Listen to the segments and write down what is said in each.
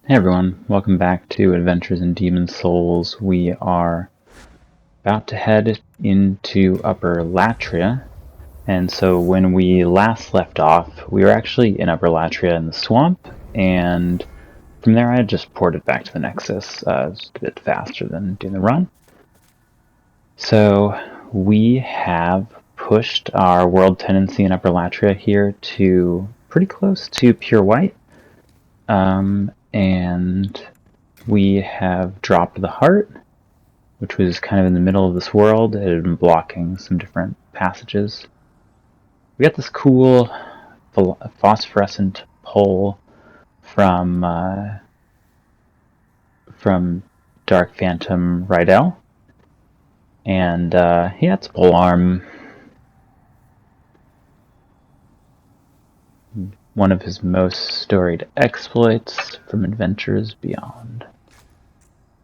Hey everyone, welcome back to Adventures in Demon Souls. We are about to head into Upper Latria, and so when we last left off, we were actually in Upper Latria in the swamp, and from there I just ported back to the Nexus. It's a bit faster than doing the run. So we have pushed our world tendency in Upper Latria here to pretty close to pure white. And we have dropped the heart, which was kind of in the middle of this world. It had been blocking some different passages. We got this cool phosphorescent pole from Dark Phantom Rydell, and yeah, it's a pole arm. One of his most storied exploits from Adventures Beyond.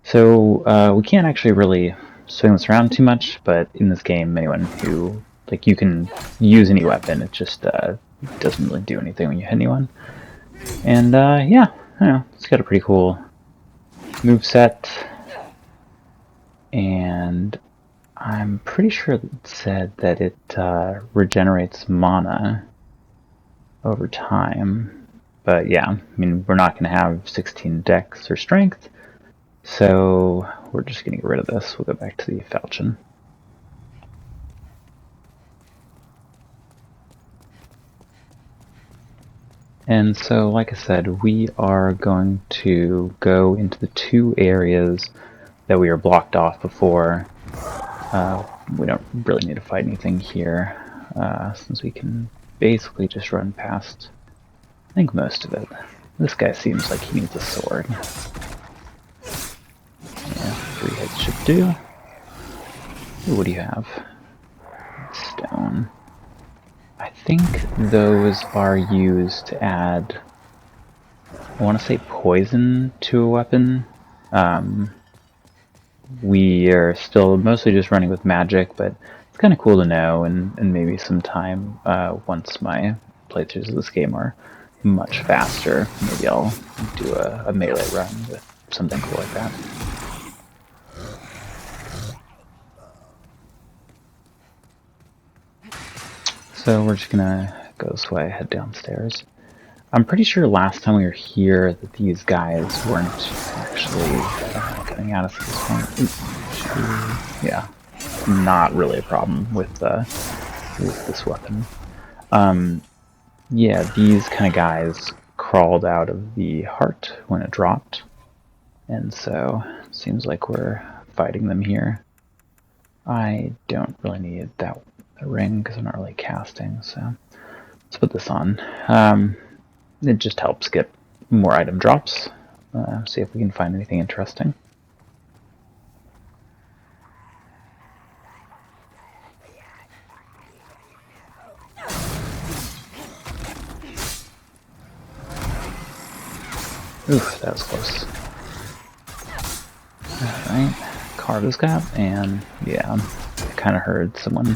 So we can't actually really swing this around too much, but in this game, anyone who, like, you can use any weapon, it just doesn't really do anything when you hit anyone. And yeah, I don't know, it's got a pretty cool moveset, and I'm pretty sure it said that it regenerates mana over time. But yeah, I mean, we're not going to have 16 dex or strength, so we're just going to get rid of this. We'll go back to the falchion. And so, like I said, we are going to go into the two areas that we were blocked off before. We don't really need to fight anything here, since we can basically just run past, I think, most of it. This guy seems like he needs a sword. Yeah, 3 hits should do. Ooh, what do you have? Stone. I think those are used to add, I want to say, poison to a weapon. We are still mostly just running with magic, but it's kind of cool to know, and maybe sometime once my playthroughs of this game are much faster, maybe I'll do a melee run with something cool like that. So we're just gonna go this way, head downstairs. I'm pretty sure last time we were here that these guys weren't actually coming at us at this point. Yeah, not really a problem with this weapon. Yeah, these kind of guys crawled out of the heart when it dropped, and so it seems like we're fighting them here. I don't really need that ring because I'm not really casting, so let's put this on. It just helps get more item drops. See if we can find anything interesting. Oof, that was close. Alright, carve this guy up, and yeah, I kind of heard someone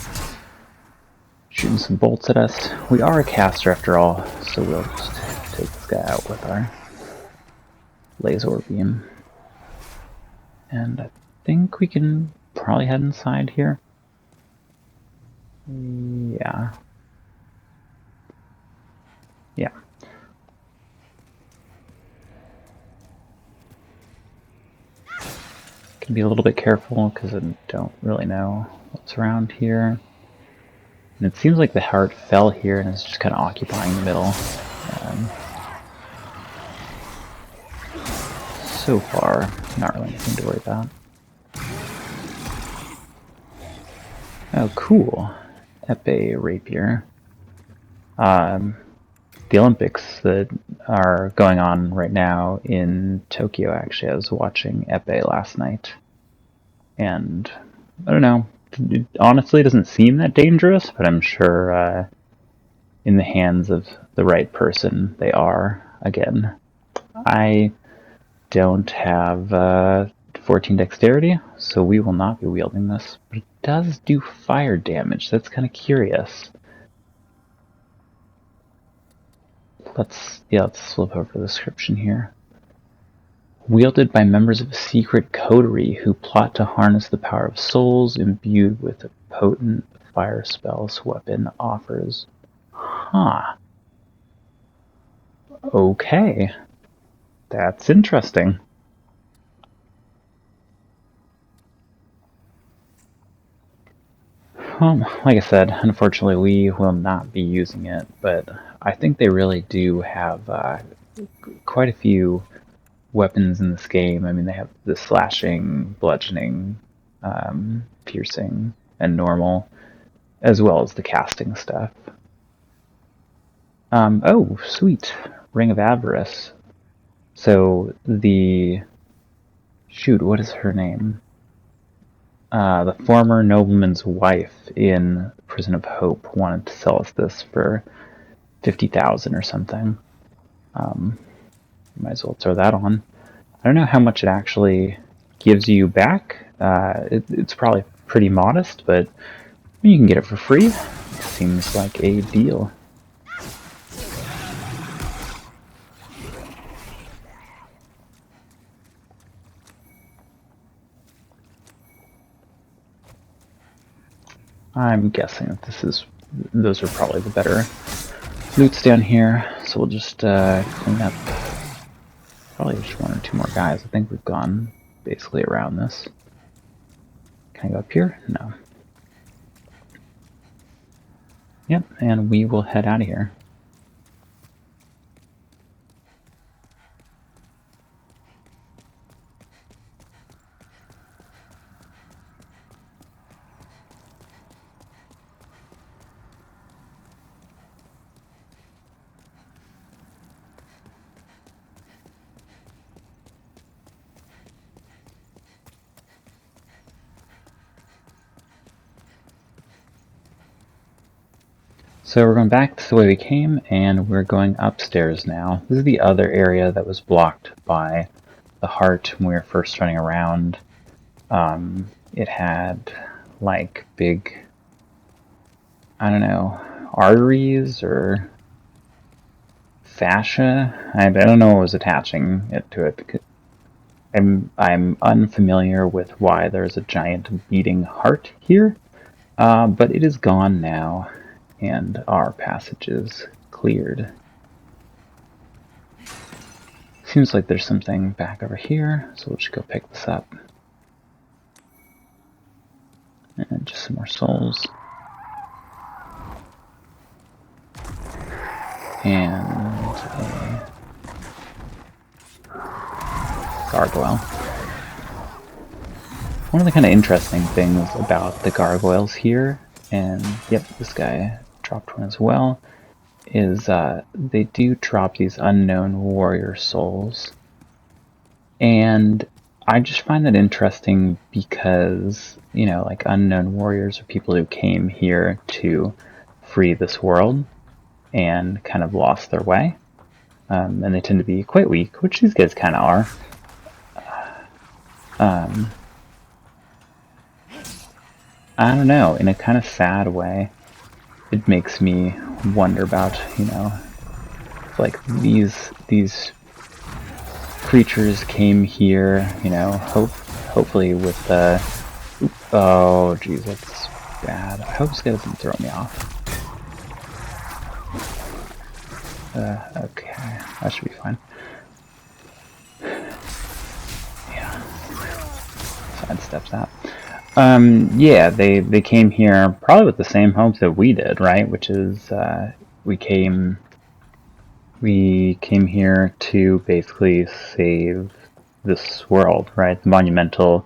shooting some bolts at us. We are a caster after all, so we'll just take this guy out with our laser beam. And I think we can probably head inside here. Yeah. Yeah. Can be a little bit careful because I don't really know what's around here. And it seems like the heart fell here and is just kind of occupying the middle. So far, not really anything to worry about. Oh, cool. Epee rapier. The Olympics that are going on right now in Tokyo, actually, I was watching Epee last night. And, I don't know, it honestly doesn't seem that dangerous, but I'm sure in the hands of the right person, they are. Again, I don't have 14 dexterity, so we will not be wielding this. But it does do fire damage. That's kind of curious. Let's flip over the description here. Wielded by members of a secret coterie who plot to harness the power of souls imbued with a potent fire spells weapon offers. Huh. Okay. That's interesting. Well, like I said, unfortunately we will not be using it, but I think they really do have quite a few weapons in this game. I mean, they have the slashing, bludgeoning, piercing, and normal, as well as the casting stuff. Oh, sweet. Ring of Avarice. So the... Shoot, what is her name? The former nobleman's wife in Prison of Hope wanted to sell us this for 50,000 or something. Might as well throw that on. I don't know how much it actually gives you back. It's probably pretty modest, but you can get it for free. Seems like a deal. I'm guessing that those are probably the better loots down here. So we'll just clean up probably just one or two more guys. I think we've gone basically around this. Can I go up here? No. Yep, and we will head out of here. So we're going back to the way we came, and we're going upstairs now. This is the other area that was blocked by the heart when we were first running around. It had like big, I don't know, arteries or fascia. I don't know what was attaching it to it. I'm unfamiliar with why there's a giant beating heart here, but it is gone now. And our passage is cleared. Seems like there's something back over here, so we'll just go pick this up. And just some more souls. And a gargoyle. One of the kind of interesting things about the gargoyles here, and yep, this guy dropped one as well, is they do drop these unknown warrior souls. And I just find that interesting because, you know, like unknown warriors are people who came here to free this world and kind of lost their way. And they tend to be quite weak, which these guys kind of are. I don't know, in a kind of sad way. It makes me wonder about, you know, like these creatures came here, you know, hopefully with the... Oh, jeez, that's bad. I hope this guy doesn't throw me off. Okay, that should be fine. Yeah. Sidesteps that. Yeah, they came here probably with the same hopes that we did, right? Which is, we came here to basically save this world, right? The Monumental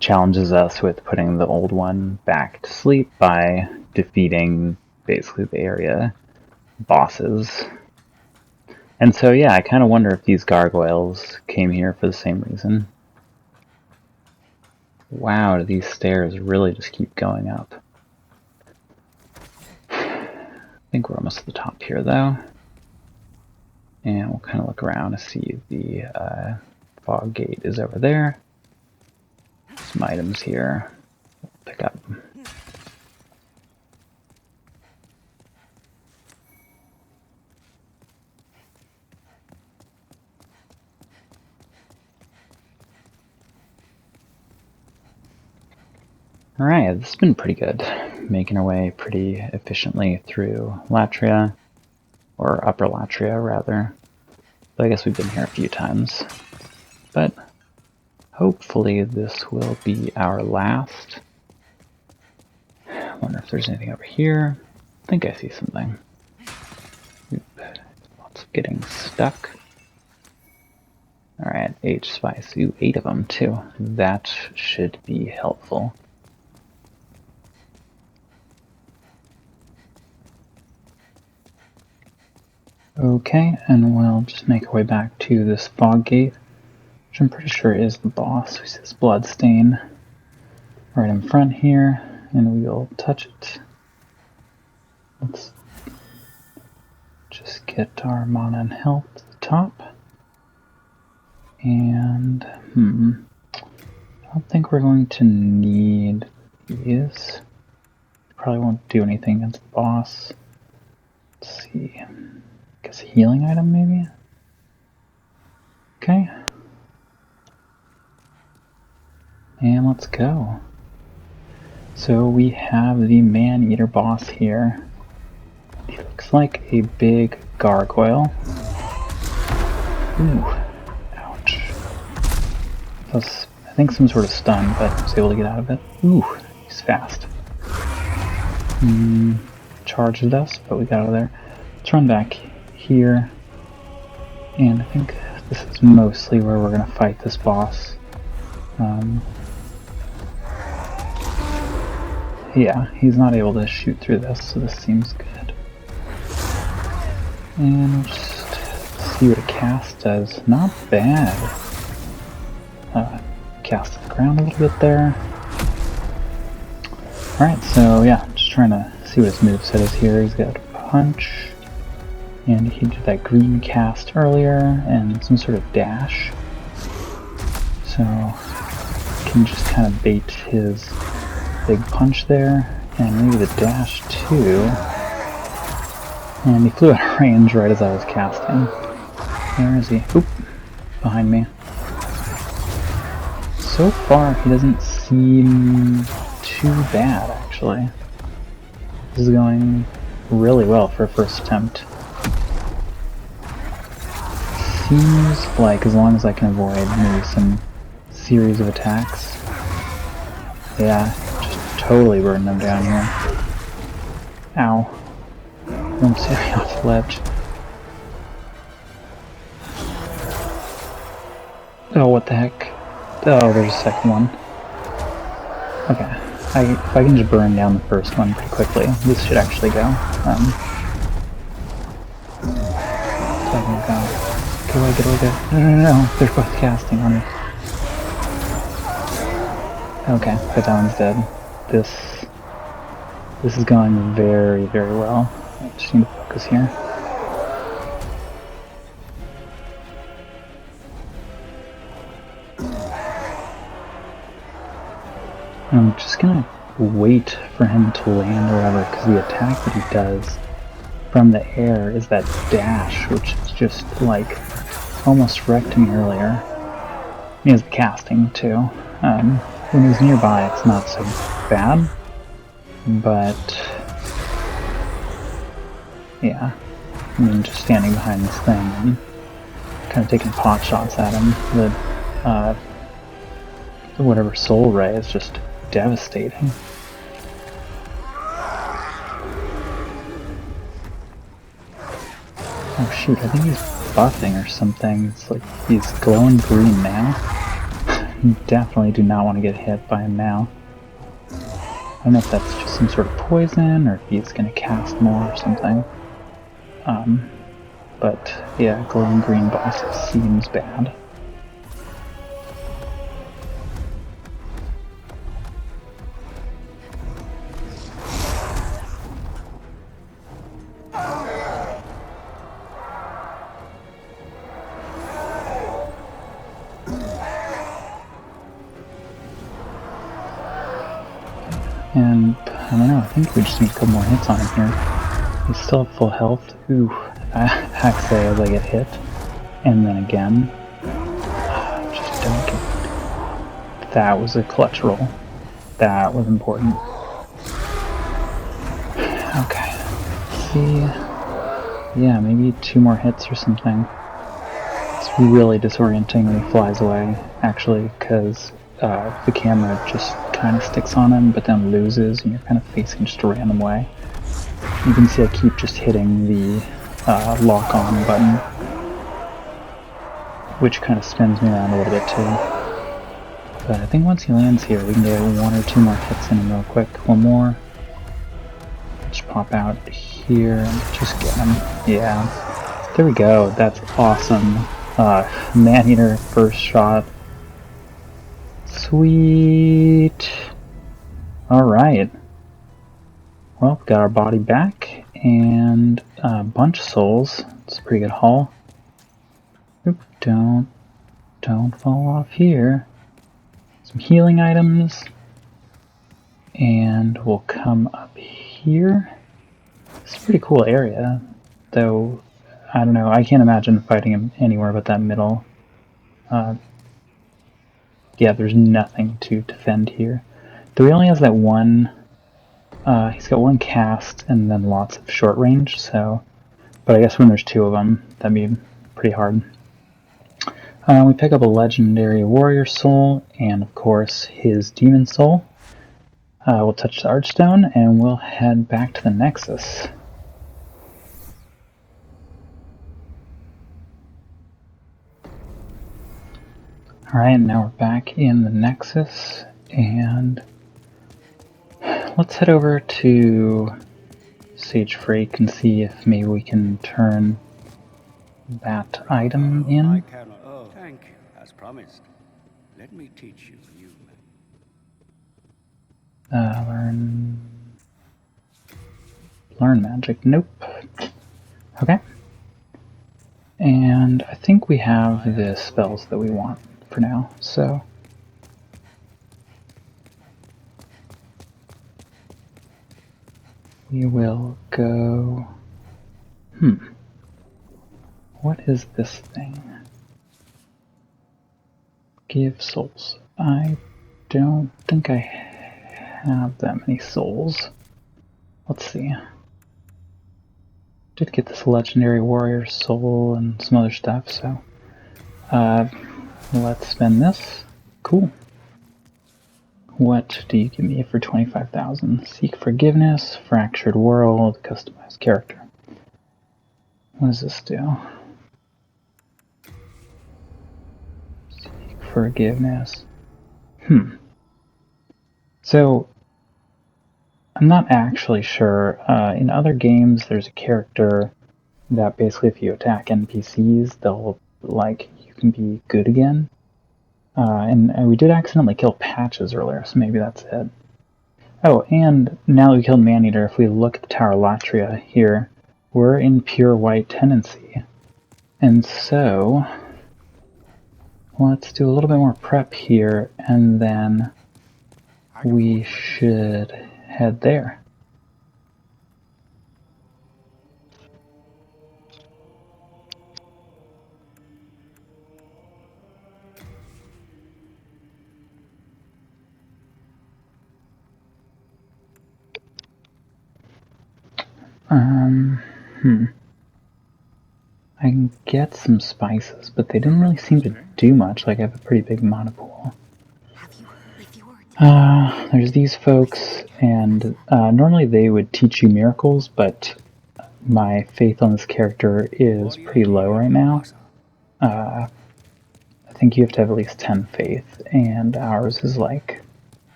challenges us with putting the old one back to sleep by defeating basically the area bosses. And so, yeah, I kind of wonder if these gargoyles came here for the same reason. Wow, do these stairs really just keep going up? I think we're almost at the top here, though. And we'll kind of look around to see the fog gate is over there. Some items here. We'll pick up. Alright, this has been pretty good. Making our way pretty efficiently through Latria, or Upper Latria, rather. So I guess we've been here a few times. But hopefully this will be our last. I wonder if there's anything over here. I think I see something. Oop. Lots of getting stuck. Alright, H spice. Ooh, 8 of them too. That should be helpful. Okay, and we'll just make our way back to this fog gate, which I'm pretty sure is the boss. We see this blood stain right in front here, and we'll touch it. Let's just get our mana and health to the top. And, I don't think we're going to need these. Probably won't do anything against the boss. Let's see. I guess a healing item, maybe? Okay. And let's go. So we have the Maneater boss here. He looks like a big gargoyle. Ooh. Ouch. That was, I think, some sort of stun, but I was able to get out of it. Ooh, he's fast. Charged us, but we got out of there. Let's run back here. And I think this is mostly where we're going to fight this boss. Yeah, he's not able to shoot through this, so this seems good. And we'll just see what a cast does. Not bad. Cast to the ground a little bit there. Alright, so yeah, just trying to see what his moveset is here. He's got a punch, and he did that green cast earlier, and some sort of dash. So, can just kind of bait his big punch there, and maybe the dash too. And he flew out of range right as I was casting. Where is he? Oop! Behind me. So far, he doesn't seem too bad, actually. This is going really well for a first attempt. Seems like as long as I can avoid maybe some series of attacks. Yeah, just totally burn them down here. Ow. Don't see me off the ledge. Oh, what the heck? Oh, there's a second one. Okay. If I can just burn down the first one pretty quickly, this should actually go. Get away, get away. No, they're both casting on me. Okay, but that one's dead. This is going very, very well. I just need to focus here. I'm just gonna wait for him to land or whatever, because the attack that he does from the air is that dash, which is just like almost wrecked me earlier. He has the casting too. When he's nearby, it's not so bad, but yeah, I mean, just standing behind this thing and kind of taking pot shots at him. The whatever soul ray is just devastating. Oh shoot, I think he's buffing or something. It's like he's glowing green now. Definitely do not want to get hit by him now. I don't know if that's just some sort of poison or if he's going to cast more or something. But yeah, glowing green boss seems bad. And I don't know, I think we just need a couple more hits on him here. He's still at full health. Ooh, Haxe as I get hit. And then again. Just don't get... That was a clutch roll. that was important. Okay. Let's see. Yeah, maybe 2 more hits or something. It's really disorienting when he flies away, actually, because the camera just kind of sticks on him, but then loses, and you're kind of facing just a random way. You can see I keep just hitting the lock-on button, which kind of spins me around a little bit too. But I think once he lands here, we can get 1 or 2 more hits in him real quick. 1 more. Just pop out here and just get him. Yeah. There we go. That's awesome. Maneater first shot. Sweet. Alright. Well, got our body back and a bunch of souls. It's a pretty good haul. Oop, don't fall off here. Some healing items. And we'll come up here. It's a pretty cool area, though. I don't know, I can't imagine fighting him anywhere but that middle. Yeah, there's nothing to defend here. Though he only has that one, he's got 1 cast and then lots of short range, so, but I guess when there's 2 of them, that'd be pretty hard. We pick up a legendary warrior soul, and of course his demon soul. We'll touch the archstone, and we'll head back to the Nexus. Alright, now we're back in the Nexus, and let's head over to Sage Freak and see if maybe we can turn that item in. I cannot. Oh, thank you, as promised. Let me teach you a new learn magic. Nope. Okay. And I think we have the spells that we want for now, so we will go... What is this thing? Give souls. I don't think I have that many souls. Let's see. Did get this legendary warrior soul and some other stuff, so let's spend this. Cool. What do you give me for 25,000? Seek forgiveness, fractured world, customized character. What does this do? Seek forgiveness. So I'm not actually sure. In other games, there's a character that basically if you attack NPCs, they'll, like, you can be good again. And we did accidentally kill Patches earlier, so maybe that's it. Oh, and now that we killed Maneater, if we look at the Tower Latria here, we're in pure white tenancy. And so, let's do a little bit more prep here, and then we should head there. I can get some spices, but they didn't really seem to do much. Like, I have a pretty big mana pool. There's these folks, and normally they would teach you miracles, but my faith on this character is pretty low right now. I think you have to have at least 10 faith, and ours is like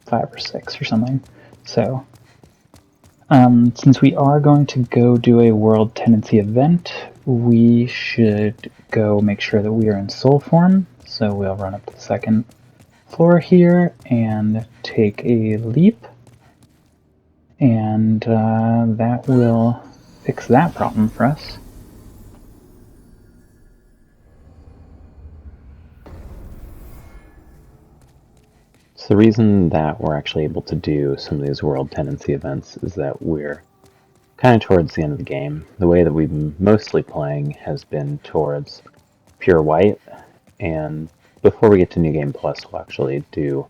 5 or 6 or something. So, since we are going to go do a World Tenancy event, we should go make sure that we are in soul form. So we'll run up to the 2nd floor here and take a leap, and that will fix that problem for us. So the reason that we're actually able to do some of these World Tenancy events is that we're kind of towards the end of the game. The way that we've been mostly playing has been towards pure white, and before we get to New Game Plus, we'll actually do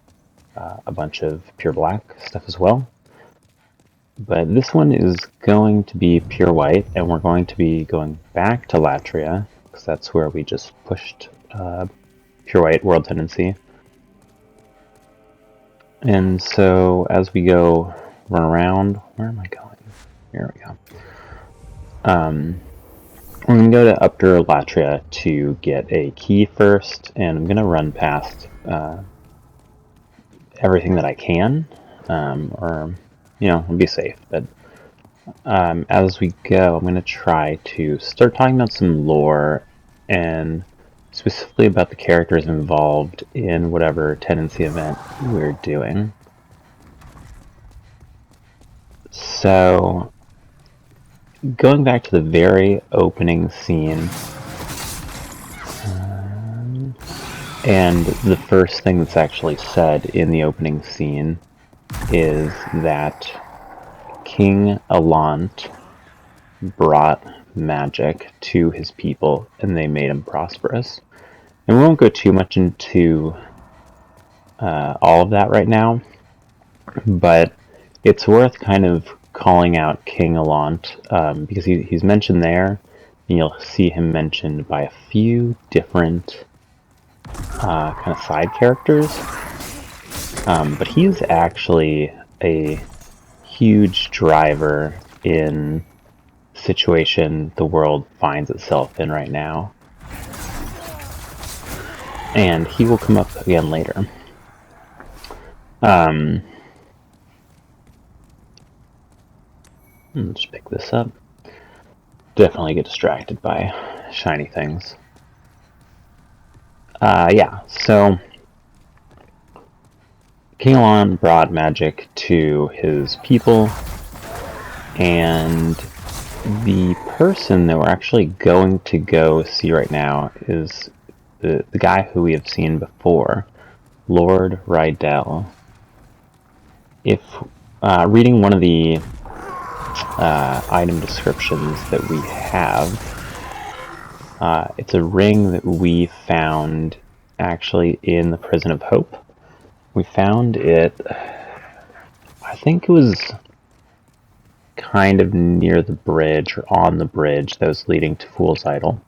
a bunch of pure black stuff as well. But this one is going to be pure white, and we're going to be going back to Latria, because that's where we just pushed pure white world tendency. And so as we go run around, where am I going? Here we go. We're going to go to Upper Latria to get a key first, and I'm going to run past everything that I can, or, I'll be safe. But as we go, I'm going to try to start talking about some lore, and specifically about the characters involved in whatever tendency event we're doing. So, going back to the very opening scene, and the first thing that's actually said in the opening scene is that King Allant brought magic to his people and they made him prosperous. And we won't go too much into all of that right now, but it's worth kind of calling out King Allant, because he's mentioned there, and you'll see him mentioned by a few different kind of side characters. But he's actually a huge driver in the situation the world finds itself in right now. And he will come up again later. Let's pick this up. Definitely get distracted by shiny things. Yeah, so King Allant brought magic to his people, and the person that we're actually going to go see right now is the guy who we have seen before, Lord Rydell. If reading one of the item descriptions that we have, it's a ring that we found actually in the Prison of Hope. We found it, I think it was kind of near the bridge, or on the bridge that was leading to Fool's Idol.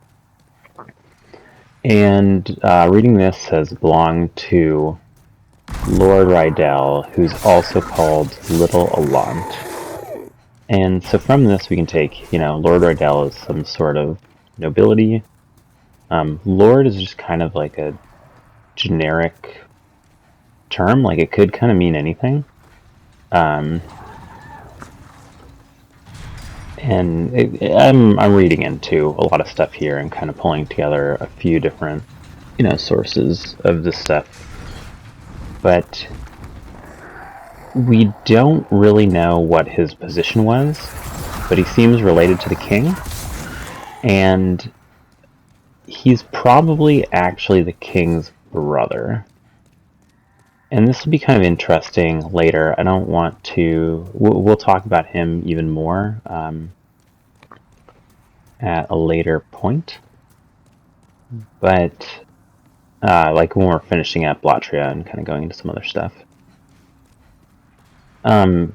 And reading this says it belonged to Lord Rydell, who's also called Little Allant. And so from this we can take, Lord Rydell as some sort of nobility. Lord is just kind of like a generic term, like it could kind of mean anything. And I'm reading into a lot of stuff here and kind of pulling together a few different, sources of this stuff. But we don't really know what his position was, but he seems related to the king, and he's probably actually the king's brother. And this will be kind of interesting later. I don't want to... We'll talk about him even more at a later point. But, like when we're finishing up Latria and kind of going into some other stuff. But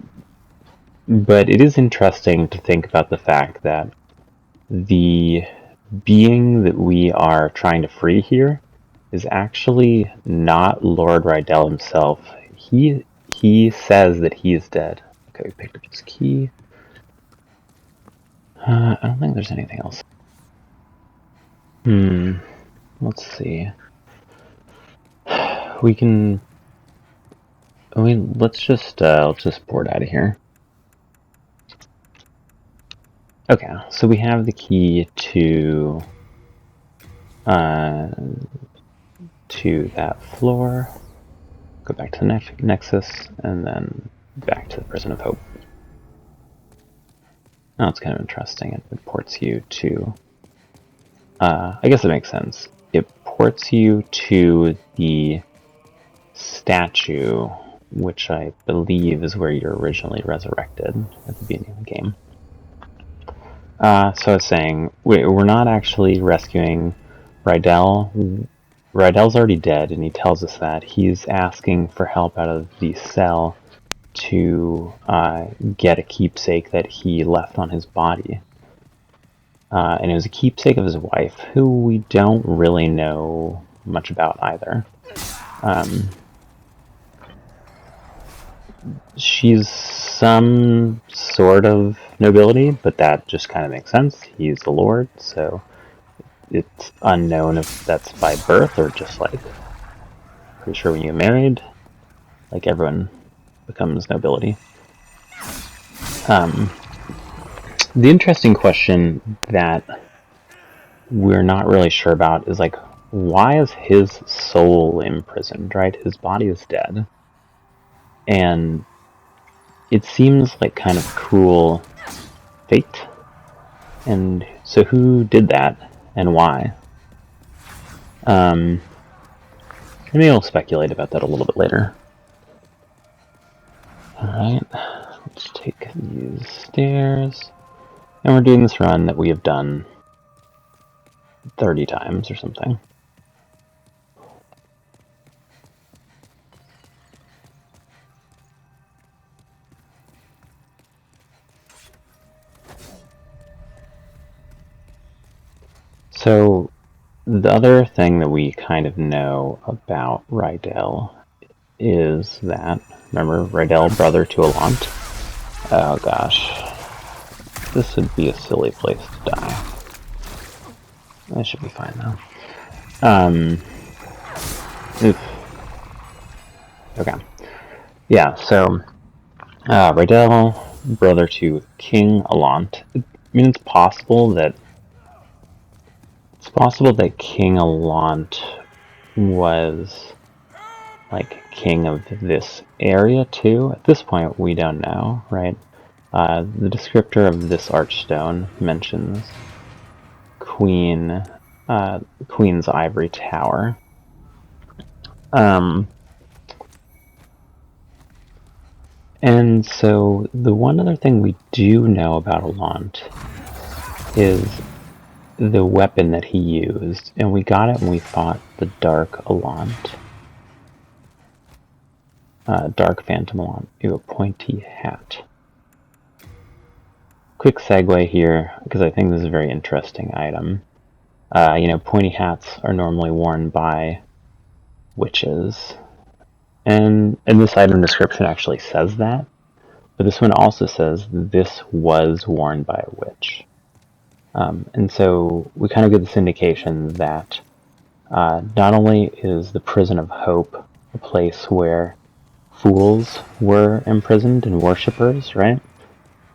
it is interesting to think about the fact that the being that we are trying to free here is actually not Lord Rydell himself. He says that he is dead. Okay, we picked up this key. I don't think there's anything else. Let's see. We can... let's just board out of here. Okay, so we have the key to that floor. Go back to the Nexus, and then back to the Prison of Hope. Now it's kind of interesting. It ports you to... I guess it makes sense. It ports you to the statue, which I believe is where you're originally resurrected at the beginning of the game. So I was saying, we're not actually rescuing Rydell. Rydell's already dead, and he tells us that he's asking for help out of the cell to get a keepsake that he left on his body. And it was a keepsake of his wife, who we don't really know much about either. She's some sort of nobility, but that just kind of makes sense. He's the Lord, so it's unknown if that's by birth or just like, pretty sure when you get married, like everyone becomes nobility. The interesting question that we're not really sure about is like, why is his soul imprisoned, right? His body is dead. And it seems like kind of cruel fate. And so who did that and why? Maybe we'll speculate about that a little bit later. Alright, let's take these stairs. And we're doing this run that we have done 30 times or something. So, the other thing that we kind of know about Rydell is that, remember, Rydell, brother to Alant? Oh gosh. This would be a silly place to die. That should be fine though. Oof. Okay. Yeah, so, Rydell, brother to King Alant. I mean, it's possible that King Alant was like king of this area too. At this point, we don't know, right? The descriptor of this archstone mentions Queen's ivory tower. And so the one other thing we do know about Alant is the weapon that he used, and we got it when we fought the Dark Alant. Dark Phantom Alant. Ooh, a pointy hat. Quick segue here, because I think this is a very interesting item. Pointy hats are normally worn by witches. And this item description actually says that, but this one also says this was worn by a witch. And so we kind of get this indication that not only is the Prison of Hope a place where fools were imprisoned and worshippers, right?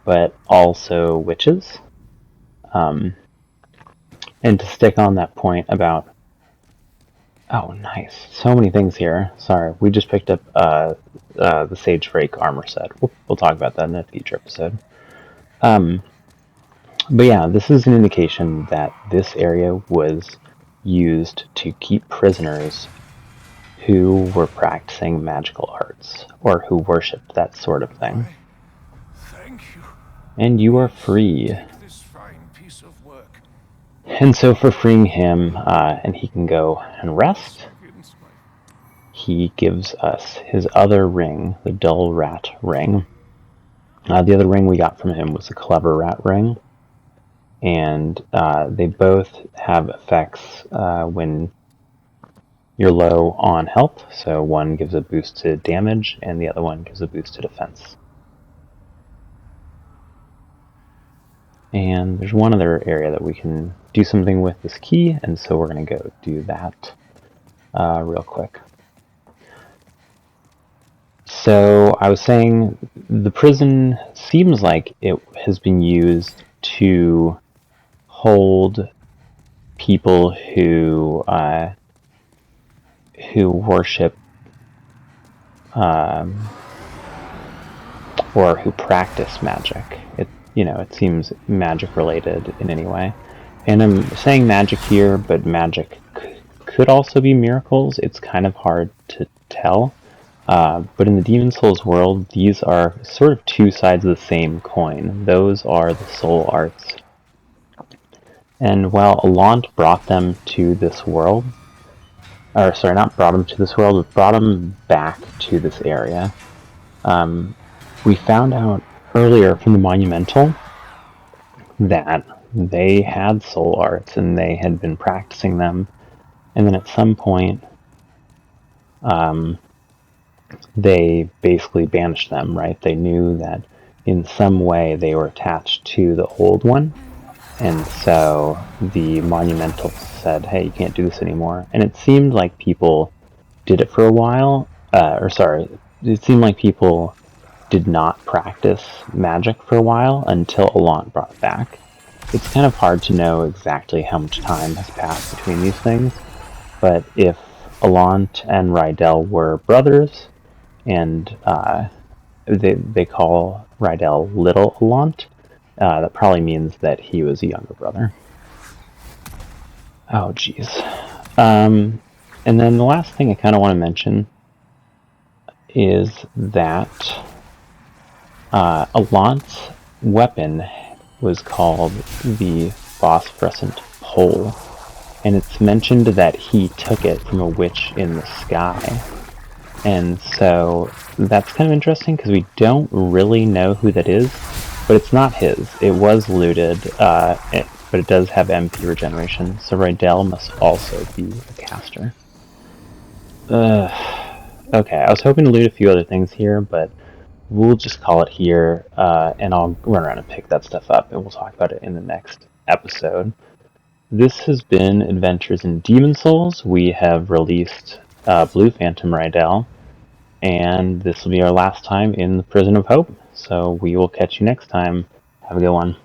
But also witches. And to stick on that point about... Oh, nice. So many things here. Sorry, we just picked up the Sage Frake armor set. We'll talk about that in a future episode. But yeah, this is an indication that this area was used to keep prisoners who were practicing magical arts, or who worshipped that sort of thing. Thank you. And you are free. Take this fine piece of work. And so for freeing him, and he can go and rest, he gives us his other ring, the Dull Rat ring. The other ring we got from him was the Clever Rat ring. And they both have effects when you're low on health. So one gives a boost to damage, and the other one gives a boost to defense. And there's one other area that we can do something with this key, and so we're going to go do that real quick. So I was saying the prison seems like it has been used to hold people who worship or who practice magic. It seems magic related in any way. And I'm saying magic here, but magic could also be miracles. It's kind of hard to tell. But in the Demon Souls world, these are sort of two sides of the same coin. Those are the soul arts. And while Alant brought them to this world, or sorry, not brought him to this world, but brought him back to this area. We found out earlier from the Monumental that they had soul arts and they had been practicing them, and then at some point they basically banished them, right? They knew that in some way they were attached to the old one, and so the Monumental said, hey, you can't do this anymore. And it seemed like people did it for a while, it seemed like people did not practice magic for a while until Alant brought it back. It's kind of hard to know exactly how much time has passed between these things, but if Alant and Rydell were brothers, and they call Rydell Little Alant, that probably means that he was a younger brother. Oh, jeez. And then the last thing I kind of want to mention is that Alant's weapon was called the phosphorescent pole, and it's mentioned that he took it from a witch in the sky. And so that's kind of interesting because we don't really know who that is, but it's not his. It was looted, but it does have MP regeneration, so Rydell must also be a caster. Okay, I was hoping to loot a few other things here, but we'll just call it here, and I'll run around and pick that stuff up, and we'll talk about it in the next episode. This has been Adventures in Demon Souls. We have released Blue Phantom Rydell, and this will be our last time in the Prison of Hope. So we will catch you next time. Have a good one.